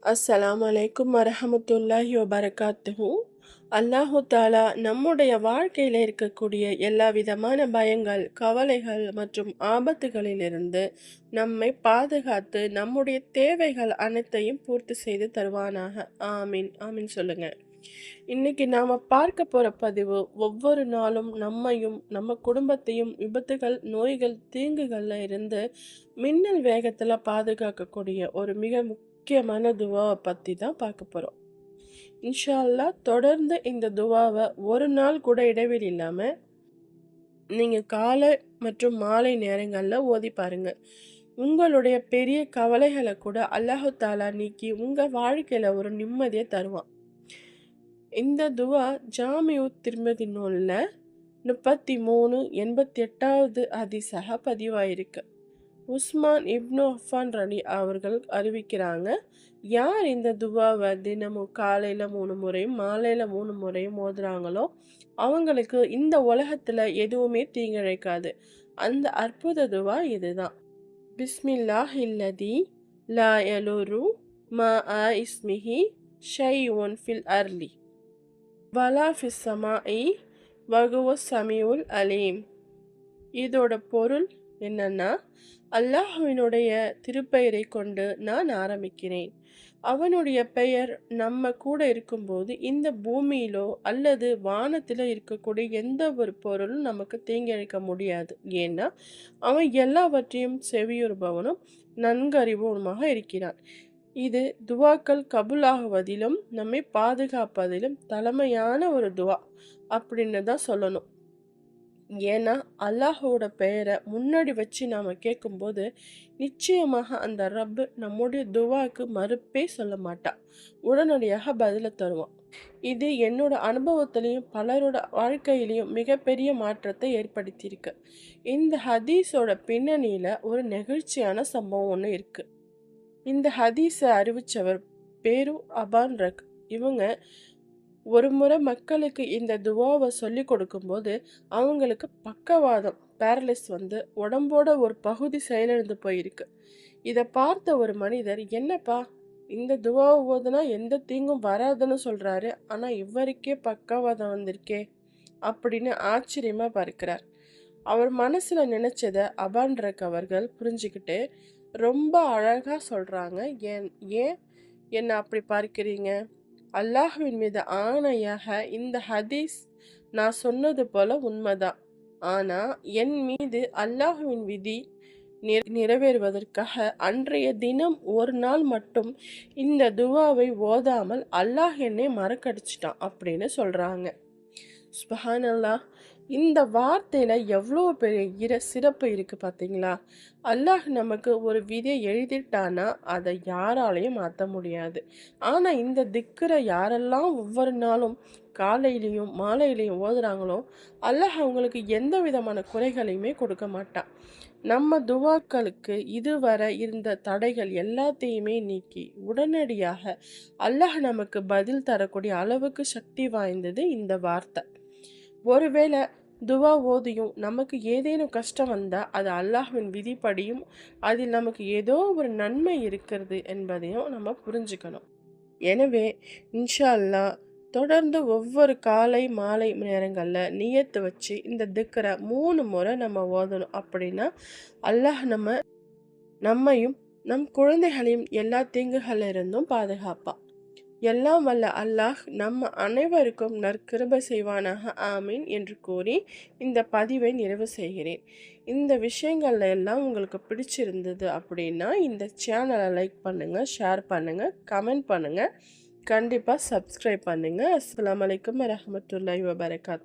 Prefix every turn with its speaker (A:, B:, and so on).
A: அஸ்ஸலாமு அலைக்கும் வரஹமத்துல்லாஹி வபரகாத்துஹு. அல்லாஹு தாலா நம்முடைய வாழ்க்கையில் இருக்கக்கூடிய எல்லா விதமான பயங்கள், கவலைகள் மற்றும் ஆபத்துகளிலிருந்து நம்மை பாதுகாத்து நம்முடைய தேவைகள் அனைத்தையும் பூர்த்தி செய்து தருவானாக. ஆமீன் ஆமீன் சொல்லுங்க. இன்னைக்கு நாம பார்க்க போற பதிவு ஒவ்வொரு நாளும் நம்மையும் நம்ம குடும்பத்தையும் விபத்துகள், நோய்கள், தீங்குகள்ல இருந்து மின்னல் வேகத்துல பாதுகாக்கக்கூடிய ஒரு மிக முக்கியமான துவாவை பத்தி தான் பார்க்க போறோம். இன்ஷா அல்லாஹ் தொடர்ந்து இந்த துவாவை ஒரு நாள் கூட இடைவெளி இல்லாம நீங்க காலை மற்றும் மாலை நேரங்கள்ல ஓதி பாருங்க. உங்களுடைய பெரிய கவலைகளை கூட அல்லாஹு தாலா நீக்கி உங்க வாழ்க்கையில ஒரு நிம்மதியை தருவான். இந்த துவா ஜாமிஉ திர்மிதி நூல்ல 3388வது ஹதீஸாக பதிவாயிருக்கு. உஸ்மான் இப்னு அஃபான் ரலி அவர்கள் அறிவிக்கிறாங்க, யார் இந்த துவாவை தினமும் காலையில் 3 முறையும் மாலையில் 3 முறையும் ஓதுறாங்களோ அவங்களுக்கு இந்த உலகத்தில் எதுவுமே தீங்கிழைக்காது. அந்த அற்புத துவா இதுதான். பிஸ்மில்லாஹ் இல்லதி லா யலுரு மா ஆ இஸ்மிஹி ஷைஉன் ஃபில் அர்லி வலா ஃபிஸ் ஸமாஇ வஹுவ ஸமீஉல் அலீம். இதோட பொருள் என்னன்னா, அல்லாஹ்வினுடைய திருப்பெயரை கொண்டு நான் ஆரம்பிக்கிறேன். அவனுடைய பெயர் நம்ம கூட இருக்கும்போது இந்த பூமியிலோ அல்லது வானத்திலோ இருக்கக்கூடிய எந்த ஒரு பொருளும் நமக்கு தீங்கிழைக்க முடியாது. ஏன்னா அவன் எல்லாவற்றையும் செவியுறுபவனும் நன்கறிபவனுமாக இருக்கிறான். இது துவாக்கள் கபூலாகுவதிலும் நம்மை பாதுகாப்பதிலும் தலைமையான ஒரு துவா அப்படின்னு தான் சொல்லணும். ஏன்னா அல்லாஹோட பெயரை முன்னாடி வச்சு நாம் கேட்கும்போது நிச்சயமாக அந்த ரப்பு நம்முடைய துவாக்கு மறுப்பே சொல்ல மாட்டான், உடனடியாக பதிலை தருவான். இது என்னோட அனுபவத்திலையும் பலரோட வாழ்க்கையிலையும் மிகப்பெரிய மாற்றத்தை ஏற்படுத்தியிருக்கு. இந்த ஹதீஸோட பின்னணியில் ஒரு நெகிழ்ச்சியான சம்பவம் ஒன்று இருக்குது. இந்த ஹதீஸை அறிவிச்சவர் பேரு அபான் ரக். இவங்க ஒரு முறை மக்களுக்கு இந்த துவாவை சொல்லி கொடுக்கும்போது அவங்களுக்கு பக்கவாதம், பேரலிஸ் வந்து உடம்போட ஒரு பகுதி செயலிழந்து போயிருக்கு. இதை பார்த்த ஒரு மனிதர், என்னப்பா இந்த துவாவை ஓதுனா எந்த தீங்கும் வராதுன்னு சொல்றாரு, ஆனா இவருக்கே பக்கவாதம் வந்திருக்கே அப்படின்னு ஆச்சரியமா பார்க்கிறார். அவர் மனசுல நினைச்சத அபான் ரக் அவர்கள் புரிஞ்சுக்கிட்டு ரொம்ப அழகா சொல்றாங்க. ஏன் ஏன் என்ன அப்படி பார்க்கிறீங்க? அல்லாஹ்வின் மீது ஆணையாக இந்த ஹதீஸ் நான் சொன்னது போல உண்மைதான். ஆனா என் மீது அல்லாஹ்வின் விதி நிறைவேறுவதற்காக அன்றைய தினம் ஒரு நாள் மட்டும் இந்த துவாவை ஓதாமல் அல்லாஹ் என்னை மறக்கடிச்சிட்டான் அப்படின்னு சொல்றாங்க. சுப்ஹானல்லாஹ். இந்த வார்த்தையில எவ்வளோ பெரிய சிறப்பு இருக்கு பார்த்தீங்களா? அல்லாஹ் நமக்கு ஒரு விதியை எழுதிட்டானா அதை யாராலையும் மாற்ற முடியாது. ஆனா இந்த திக்கரை யாரெல்லாம் ஒவ்வொரு நாளும் காலையிலையும் மாலையிலையும் ஓதுறாங்களோ அல்லாஹ் அவங்களுக்கு எந்த விதமான குறைகளையுமே கொடுக்க மாட்டான். நம்ம துவாக்களுக்கு இதுவரை இருந்த தடைகள் எல்லாத்தையுமே நீக்கி உடனடியாக அல்லாஹ் நமக்கு பதில் தரக்கூடிய அளவுக்கு சக்தி வாய்ந்தது இந்த வார்த்தை. ஒருவேளை துவா ஓதியும் நமக்கு ஏதேனும் கஷ்டம் வந்தால் அது அல்லாஹ்வின் விதிப்படியும் அதில் நமக்கு ஏதோ ஒரு நன்மை இருக்கிறது என்பதையும் நம்ம புரிஞ்சுக்கணும். எனவே இன்ஷா அல்லாஹ் தொடர்ந்து ஒவ்வொரு காலை மாலை நேரங்களில் நியத்து வச்சு இந்த திக்கரை 3 முறை நம்ம ஓதணும். அப்படின்னா அல்லாஹ் நம்மையும் நம் குழந்தைகளையும் எல்லா தீங்குகளில் இருந்தும் பாதுகாப்பான். எல்லாம் வல்ல அல்லாஹ் நம்ம அனைவருக்கும் நற்கிருபை செய்வானாக. ஆமீன் என்று கூறி இந்த பதிவை நிறைவு செய்கிறேன். இந்த விஷயங்கள்ல எல்லாம் உங்களுக்கு பிடிச்சிருந்தது அப்படின்னா இந்த சேனலை லைக் பண்ணுங்கள், ஷேர் பண்ணுங்கள், கமெண்ட் பண்ணுங்கள், கண்டிப்பாக சப்ஸ்கிரைப் பண்ணுங்கள். அஸ்ஸலாமு அலைக்கும் வரஹ்மத்துல்லாஹி வபரகாத்துஹு.